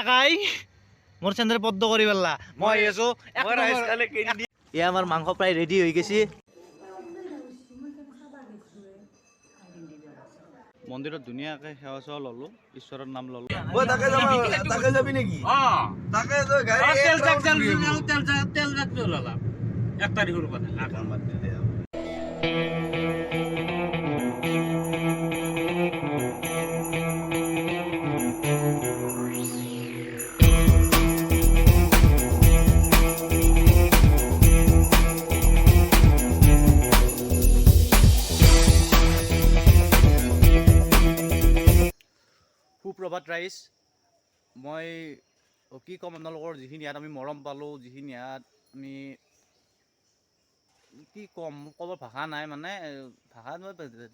টাকাই মোৰ চেন্টাৰ পদ্ম কৰি পেলা মই আছো এয়া আমাৰ মাংস প্ৰায় ৰেডি হৈ গৈছে মন্দিৰত ধুনীয়াকে সেৱা চেৱা ললো ঈশ্বৰৰ নাম ললো তাকে যাবি নেকি তাকে তেল ললা 1 তাৰিখৰ কথা সুপ্ৰভাত ৰাইজ মই কি ক'ম আপোনালোকৰ যিখিনি ইয়াত আমি মৰম পালোঁ যিখিনি ইয়াত আমি কি ক'ম ক'ব ভাষা নাই মানে ভাষা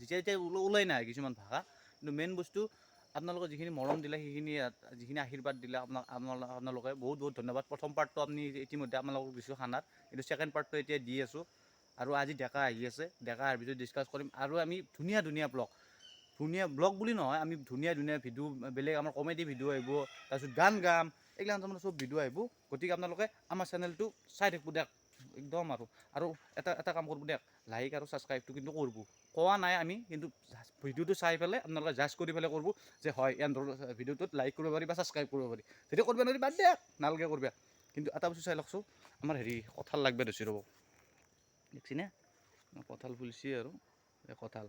যেতিয়া ওলাই নাই কিছুমান ভাষা কিন্তু মেইন বস্তু আপোনালোকে যিখিনি মৰম দিলে সেইখিনি যিখিনি আশীৰ্বাদ দিলে আপোনালোকে বহুত ধন্যবাদ প্ৰথম পাৰ্টটো আপুনি ইতিমধ্যে আপোনালোকক দিছোঁ খানাত কিন্তু ছেকেণ্ড পাৰ্টটো এতিয়া দি আছোঁ আৰু আজি ডেকা আহি আছে ডেকা অহাৰ পিছত ডিছকাছ কৰিম আৰু আমি ধুনীয়া ব্লগ বুলি নহয় আমি ধুনীয়া ভিডিঅ' বেলেগ আমাৰ কমেডি ভিডিঅ' আহিব তাৰপিছত গান গাম এইগিলাখান তাৰমানে চব ভিডিঅ' আহিব গতিকে আপোনালোকে আমাৰ চেনেলটো চাই থাকিব দিয়ক একদম আৰু এটা কাম কৰিব দিয়ক লাইক আৰু ছাবস্ক্ৰাইবটো কিন্তু কৰিব কোৱা নাই আমি কিন্তু ভিডিঅ'টো চাই পেলাই আপোনালোকে জাজ কৰি পেলাই কৰিব যে হয় এনে ভিডিঅ'টোত লাইক কৰিব পাৰি বা ছাবস্ক্ৰাইব কৰিব পাৰি যদি কৰিব নোৱাৰি বাদ দিয়ক নালাগে কৰিব কিন্তু এটা বস্তু চাই লওকচোন আমাৰ কঁঠাল লাগবে ধৰিছে ৰ'ব দেখিছেনে কঁঠাল ফুলিছে আৰু কঁঠাল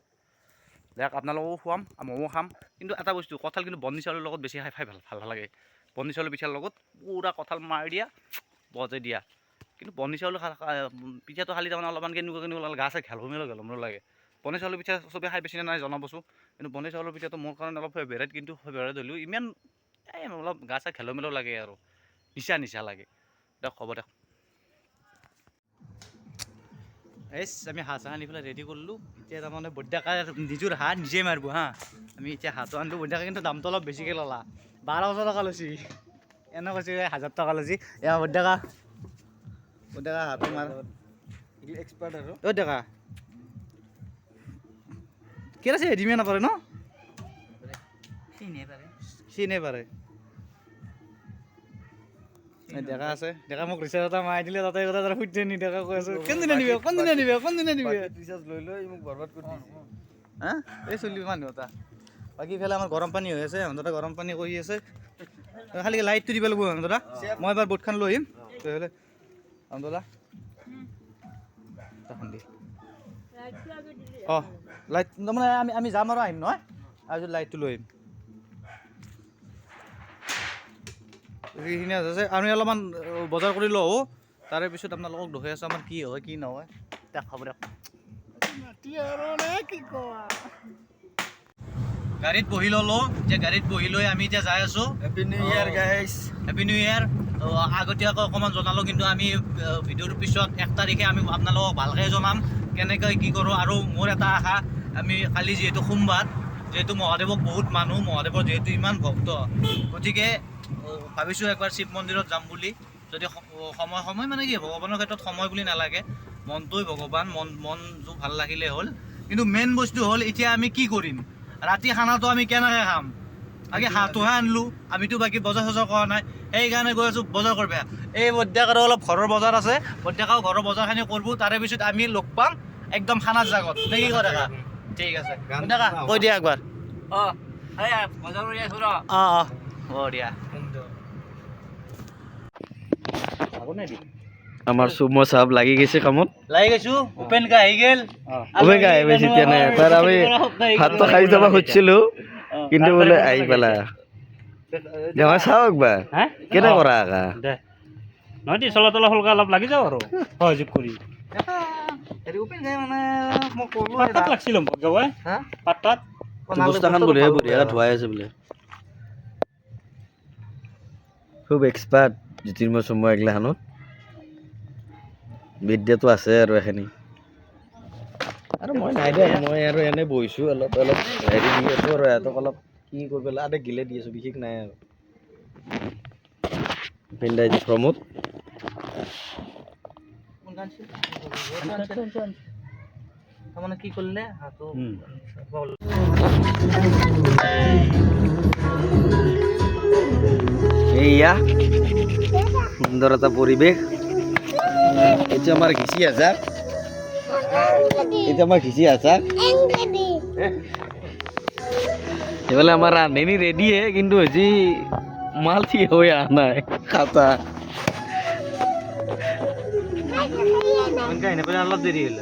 দেখ আপোনালোকেও খুৱাম ময়ো খাম কিন্তু এটা বস্তু কঁঠাল কিন্তু বন্নি চাউলৰ লগত বেছি খাই ভাল লাগে বন্নি চাউলৰ পিঠাৰ লগত পুৰা কঁঠাল মাৰি দিয়া বজাই দিয়া কিন্তু বন্নি চাউলৰ পিঠাটো খালি তাৰমানে অলপমান কেনেকুৱা গা চা ঘেলমেলো লাগে বন্নি চাউলৰ পিঠা চবে খাই বেছি নাই জনাবচোন কিন্তু বন্নি চাউলৰ পিঠাটো মোৰ কাৰণে অলপ ফেভাৰেট কিন্তু ফেভাৰেট হ'লেও ইমান অলপ গা চা ঘেলমেলো লাগে আৰু নিচা লাগে দিয়ক হ'ব দিয়ক আমি হাঁহ চাহ আনি পেলাই ৰেডি কৰিলোঁ এতিয়া তাৰমানে বৈদ্যাকাৰ নিজৰ হাঁহ নিজে মাৰিব হা আমি এতিয়া হাঁহটো আনিলোঁ বৈদ্যাকাৰ কিন্তু দামটো অলপ বেছিকৈ ল'লা 1200 টকা লৈছি এনে কৈছে 1000 টকা লৈছি এয়া বৈদ্যাকাৰ হাঁহটো মাৰ এক্সপাৰ্ট আৰু ডেকা কি আছে ডিমে নাপাৰে ন চিনে পাৰে ডেকা আছে ডেকা মোক ৰিচাৰ্জ এটা মাৰি দিলে তাতে কথা সুধি নি ডেকা কৈ আছো কোনদিনা নিবি ৰিচাৰ্জ লৈ মোক বৰবাদ কৰি দিছে হা এই চলি মানুহ এটা বাকী ইফালে আমাৰ গৰম পানী হৈ আছে সিহঁতে গৰম পানী কৰি আছে খালি লাইটটো দিব লাগিব সিহঁতে মই এবাৰ বোটখন লৈ আহিম তেতিয়াহ'লে সিহঁতলা অঁ লাইট তাৰমানে আমি যাম আৰু আহিম নহয় আৰু লাইটটো লৈ আহিম যিখিনি আছে আমি অলপমান বজাৰ কৰি লওঁ তাৰে পিছত আপোনালোকক দেখুৱাই আছোঁ আমাৰ কি হয় কি নহয় তাক খাব দিয়ক গাড়ীত বহি ল'লোঁ এতিয়া গাড়ীত বহি লৈ আমি এতিয়া যাই আছোঁ happy new year guys happy new year আগতীয়াকৈ অকণমান জনালোঁ কিন্তু আমি ভিডিঅ'ৰ পিছত 1 তাৰিখে আমি আপোনালোকক ভালকৈ জনাম কেনেকৈ কি কৰোঁ আৰু মোৰ এটা আশা আমি কালি যিহেতু সোমবাৰ যিহেতু মহাদেৱক বহুত মানুহ মহাদেৱৰ যিহেতু ইমান ভক্ত গতিকে ভাবিছোঁ একবাৰ শিৱ মন্দিৰত যাম বুলি যদি সময় মানে কি ভগৱানৰ ক্ষেত্ৰত সময় বুলি নালাগে মনটোই ভগৱান মনটো ভাল লাগিলে হ'ল কিন্তু মেইন বস্তু হ'ল এতিয়া আমি কি কৰিম ৰাতি খানাটো আমি কেনেকৈ খাম আগে হাঁহটোহে আনিলোঁ আমিতো বাকী বজাৰ চজাৰ কৰা নাই সেইকাৰণে গৈ আছোঁ বজাৰ কৰিব এই বৈদ্যাকাৰো অলপ ঘৰৰ বজাৰ আছে বৈদ্যাকাৰো ঘৰৰ বজাৰখিনি কৰিব তাৰে পিছত আমি লগ পাম একদম খানাৰ জাগত নে কি কৰে ঠিক আছে কৈ দিয়া একবাৰ দিয়া আমাৰ চুমো চাপ লাগি গৈছে কামত লাগি গৈছো উপেনকা আহি গেল উপেনকা আহি গৈছে এতিয়া নাই তাৰ আমি ভাতটো খাই যাব খুজিছিলোঁ কিন্তু বোলে আহি পেলা দেৱা চাওঁ একবাৰ কেনে কৰা আকা নহয় দেই চলা তলা হলকা অলপ লাগি যাওঁ আৰু সহযোগ কৰি পাতাত লাগছিল পাতাত বস্তাখান বঢ়িয়া ধুৱাই আছে বোলে খুব এক্সপাৰ্ট জ্যোতিৰ্ময় চুময় এগিলাখানত বিদ্যাটো আছে আৰু এখিনি আৰু মই নাই দিয়া মই আৰু এনে বহিছোঁ অলপ হেৰি দি আছোঁ আৰু সিহঁতক অলপ কি কৰিব লাগে গিলে দি আছোঁ বিশেষ নাই আৰু পিন্ধাই দি প্ৰমোদ মানে কি কৰলে হাতো এইয়া সুন্দৰ এটা পৰিৱেশ। এইটো আমাৰ ঘিচি আচাৰ, এইটো আমাৰ ঘিচি আচাৰ। এইফালে আমাৰ ৰান্ধনি ৰেডিয়ে, কিন্তু আজি মাল ঠিক হৈ অহা নাই খাতা। অলপ দেৰি হ'ল।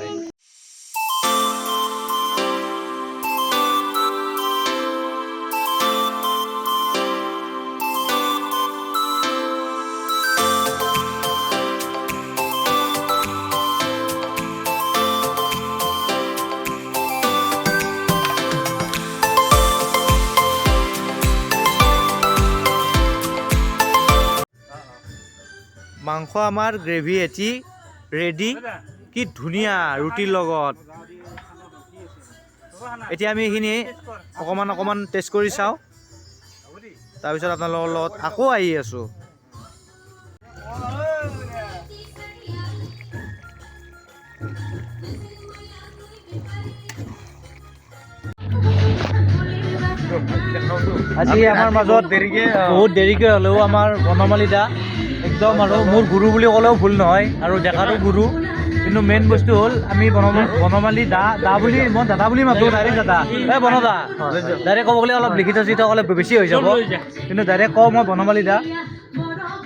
মাংস আমাৰ গ্ৰেভি এটি ৰেডি, কি ধুনীয়া ৰুটিৰ লগত। এতিয়া আমি এইখিনি অকণমান টেষ্ট কৰি চাওঁ, তাৰপিছত আপোনালোকৰ লগত আকৌ আহি আছোঁ। আজি আমাৰ মাজত বহুত দেৰিকৈ হ'লেও আমাৰ বনমালী দা একদম আৰু মোৰ গুৰু বুলি ক'লেও ভুল নহয়, আৰু ডেকাৰো গুৰু। কিন্তু মেইন বস্তু হ'ল আমি বনমালী দা বুলি, মই দাদা বুলি মাতোঁ, ডাইৰেক্ট দাদা। এই বনদা ডাইৰেক্ট ক'ব গ'লে অলপ লিখিত চিত ক'লে বেছি হৈ যাব, কিন্তু ডাইৰেক্ট কওঁ মই বনমালী দা।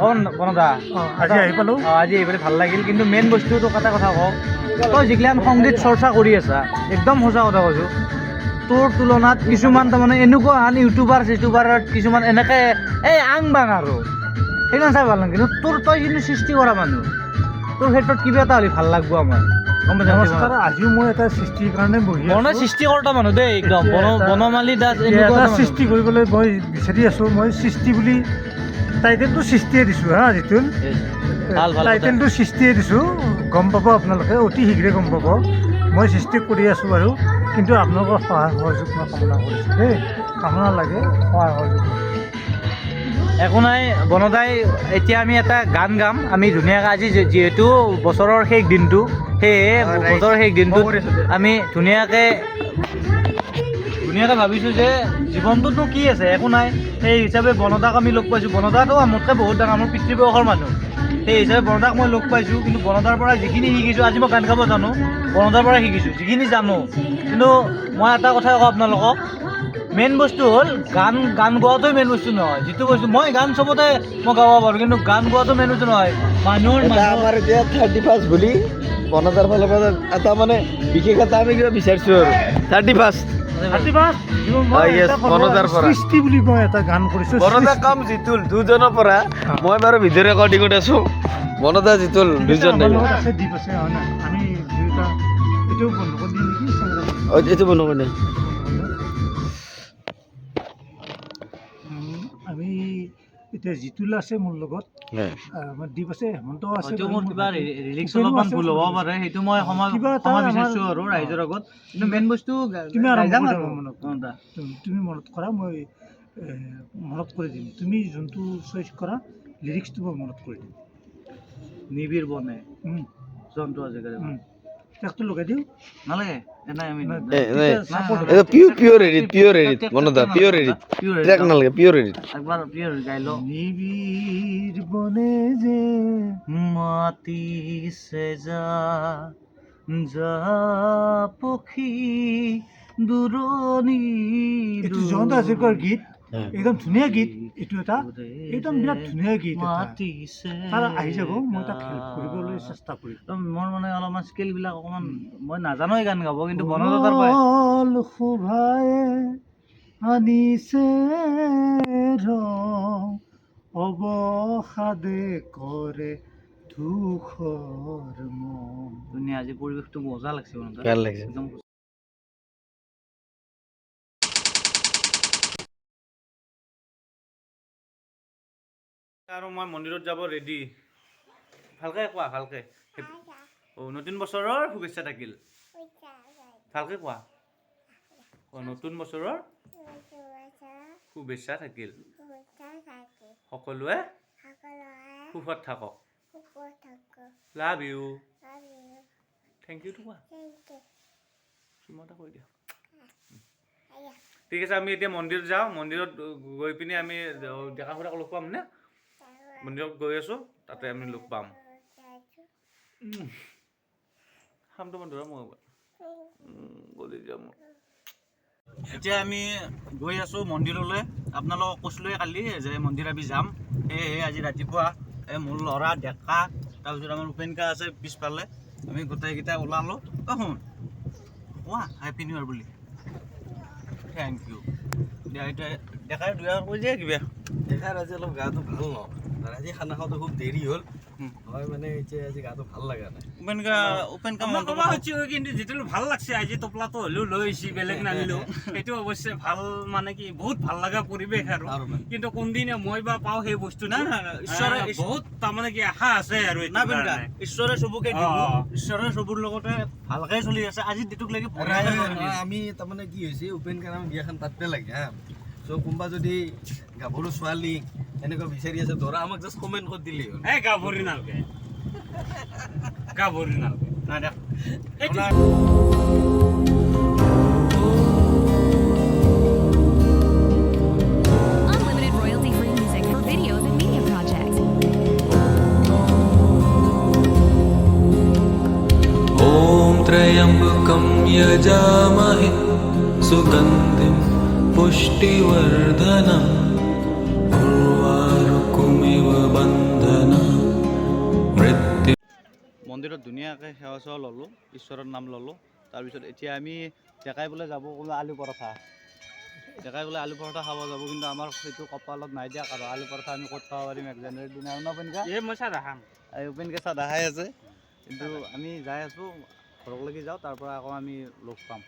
অঁ বনদা, আজি আহি পালোঁ। আজি আহি পেলাই ভাল লাগিল। কিন্তু মেইন বস্তুটো এটা কথা কওঁ, তই যিগিলান সংগীত চৰ্চা কৰি আছা, একদম সঁচা কথা কৈছোঁ, তোৰ তুলনাত কিছুমান তাৰমানে এনেকুৱা আন চিউটিউবাৰত কিছুমান এনেকৈ এই আং বাং আৰু সেইকাৰণে চাই ভাল লাগে। কিন্তু তই কিন্তু সৃষ্টি কৰা মানুহ, তোৰ ক্ষেত্ৰত কিবা এটা হ'লে ভাল লাগব আমাৰ। নমস্কাৰ, আজিও মই এটা সৃষ্টিৰ কাৰণে বহি আছোঁ। সৃষ্টিকৰ্তা মানুহ দেই একদম। বনমালী দাস এটা সৃষ্টি কৰিবলৈ মই বিচাৰি আছোঁ। মই সৃষ্টি বুলি টাইটেলটো সৃষ্টিয়ে দিছোঁ হা, জিতুল টাইটেলটো সৃষ্টিয়ে দিছোঁ। গম পাব আপোনালোকে, অতি শীঘ্ৰে গম পাব। মই সৃষ্টি কৰি আছোঁ বাৰু, কিন্তু আপোনালোকৰ সহায় সহযোগ মই কামনা কৰিছোঁ দেই। কামনা লাগে, সহায় সহযোগ। একো নাই বনদাই, এতিয়া আমি এটা গান গাম। আমি ধুনীয়াকৈ আজি যিহেতু বছৰৰ শেষ দিনটো, সেয়ে বছৰৰ শেষ দিনটোত আমি ধুনীয়াকৈ ভাবিছোঁ যে জীৱনটোতো কি আছে, একো নাই। সেই হিচাপে বনদাক আমি লগ পাইছোঁ। বনদাটো মোতকৈ বহুত ডাঙৰ, মোৰ পিতৃবয়সৰ মানুহ। সেই হিচাপে বনদাক মই লগ পাইছোঁ, কিন্তু বনদাৰ পৰা যিখিনি শিকিছোঁ, আজি মই গান গাব জানো, বনদাৰ পৰাই শিকিছোঁ যিখিনি জানো। কিন্তু মই এটা কথাই কওঁ আপোনালোকক, মেইন বস্তু হ'ল গান গোৱাটোৱে মেইন বস্তু নহয়। যিটো বস্তু মই গান চবতে মই গাব পাৰোঁ, কিন্তু গান গোৱাটো মেইন বস্তু নহয়। আমাৰ এতিয়া 31 বুলি বনদাৰ ফালৰ পৰা এটা মানে বিশেষ এটা আমি কিবা বিচাৰিছোঁ আৰু 31 সৃষ্টি বুলি মই এটা গান কৰিছোঁ। বনদা কাম জিতুল দুজনৰ পৰা, মই বাৰু ভিডিঅ' ৰেকৰ্ডিঙত আছোঁ। বনদা জিতুল দুজন আছে, দ্বীপ আছে, হয় না? আমি দুয়োটা এইটো বন্ধ কৰি দিম নেকি? এইটো বন্ধ কৰি দিম। আমি এতিয়া জিতুল আছে মোৰ লগত, আমাৰ দ্বীপ আছে, হেমন্ত আছে। মোৰ কিবা ৰিলিক্স অলপমান ভুল হ'ব পাৰে, সেইটো মই ক্ষমা বিচাৰিছোঁ আৰু ৰাইজৰ আগত। কিন্তু মেইন বস্তু তুমি মনত কৰা, মই মনত কৰি দিম। তুমি যোনটো চইচ কৰা লিৰিক্সটো মই মনত কৰি দিম। নিবিৰ বনে জন্তু আজিকালি ট্ৰেকটো লগাই দিওঁ নালাগে। পিয়ৰ এডিট বনদা, পিয়ৰ এডিট ট্ৰেক নালাগে, পিয়ৰ এডিট। একবাৰ পিয়ৰ গাই লওঁ। নিবিৰ বনে যে মাতিছে যা পক্ষী দূৰণি। এইটো জয়ন্ত হাজৰিকাৰ গীত, একদম ধুনীয়া গীত। এইটো এটা একদম বিৰাট ধুনীয়া গীত। তাৰ আহি যাব, মই তাক হেল্প কৰিবলৈ চেষ্টা কৰিম। মোৰ মানে অলপমান স্কিলবিলাক অকণমান, মই নাজানোই গান গাব, কিন্তু শোভায়ে আনিছে ৰং, অৱসাদে কৰে দুখৰ মন। ধুনীয়া, আজি পৰিৱেশটো মজা লাগছে। ভাল লাগিছে। একদম আৰু মই মন্দিৰত যাব ৰেডি। ভালকৈ কোৱা, ভালকৈ। নতুন বছৰৰ শুভেচ্ছা থাকিল। ভালকৈ কোৱা। নতুন বছৰৰ শুভেচ্ছা থাকিল। সকলোৱে সুখত থাকক। Love you. থেংক ইউটো কোৱা। কিমতে কৈ দিয়া। ঠিক আছে, আমি এতিয়া মন্দিৰত যাওঁ। মন্দিৰত গৈ পিনি আমি ডেকা খুৰাক লগ পাম নে? মন্দিৰত গৈ আছোঁ, তাতে আমি লগ পাম। খামটো মই ধৰা মই গলি যাম। এতিয়া আমি গৈ আছোঁ মন্দিৰলৈ। আপোনালোকক কৈছিলোঁৱে কালি যে মন্দিৰ আমি যাম, সেয়েহে আজি ৰাতিপুৱা মোৰ ল'ৰা ডেকা তাৰপিছত আমাৰ উপেনকা আছে পিছফালে, আমি গোটেইকেইটা ওলালোঁ। শুন কোৱা হেপী নিউ ইয়াৰ বুলি। Thank you. দিয়া এতিয়া ডেকাই দুই কৈ দিয়ে কিবা। দেখাৰ আজি অলপ গাটো ভাল ন, আজি খানা খাওঁতে খুব দেৰি হ'ল, হয় মানে এতিয়া আজি গাটো ভাল লগা নাই। উপেনকা কমা হৈছে কিন্তু যিটো ভাল লাগছে আজি টোপলাটো হ'লেও লৈ আহিছি, বেলেগ নানিলো। সেইটো অৱশ্যে ভাল মানে কি বহুত ভাল লগা পৰিৱেশ আৰু। কিন্তু কোনদিনে মই বা পাওঁ সেই বস্তু না ঈশ্বৰে বহুত তাৰমানে কি আশা আছে আৰু ঈশ্বৰে চবকে দিব, ঈশ্বৰে চবৰ লগতে ভালকে চলি আছে। আজি দিনটোক লাগি আমি তাৰমানে কি হৈছে উপেনকাৰ নাম বিয়াখন পাতবে লাগে হা। চ' কোনোবা যদি গাভৰু ছোৱালী এনেকুৱা বিচাৰি আছে ধৰা আমাক জাষ্ট কমেণ্ট কৰি দিলেই হ'ল। এই গাভৰি নালগে, গাভৰি নালগে। নাই দেখ Unlimited royalty-free music for videos and media projects. ॐ त्र्यम्बकं यजामहे सुगन्धिं पुष्टिवर्धनम् उर्वारुकमिव बन्धना मृत्यु। মন্দিৰত ধুনীয়াকৈ সেৱা চেৱা ল'লোঁ, ঈশ্বৰৰ নাম ল'লোঁ। তাৰপিছত এতিয়া আমি ডেকাই বোলে যাব বোলে আলু পৰঠা, ডেকাই বোলে আলু পৰঠা খাব যাব, কিন্তু আমাৰ সেইটো কপালত নাই দিয়া। কাৰণ আলু পৰঠা আমি ক'ত খাব পাৰিম 1 জানুৱাৰীৰ দিনা ন উপেনকা? এই মই চাহ খাম। উপেনকা চাহ দেখাই আছে, কিন্তু আমি যাই আছোঁ ঘৰলৈকে যাওঁ, তাৰ পৰা আকৌ আমি লগ পাম।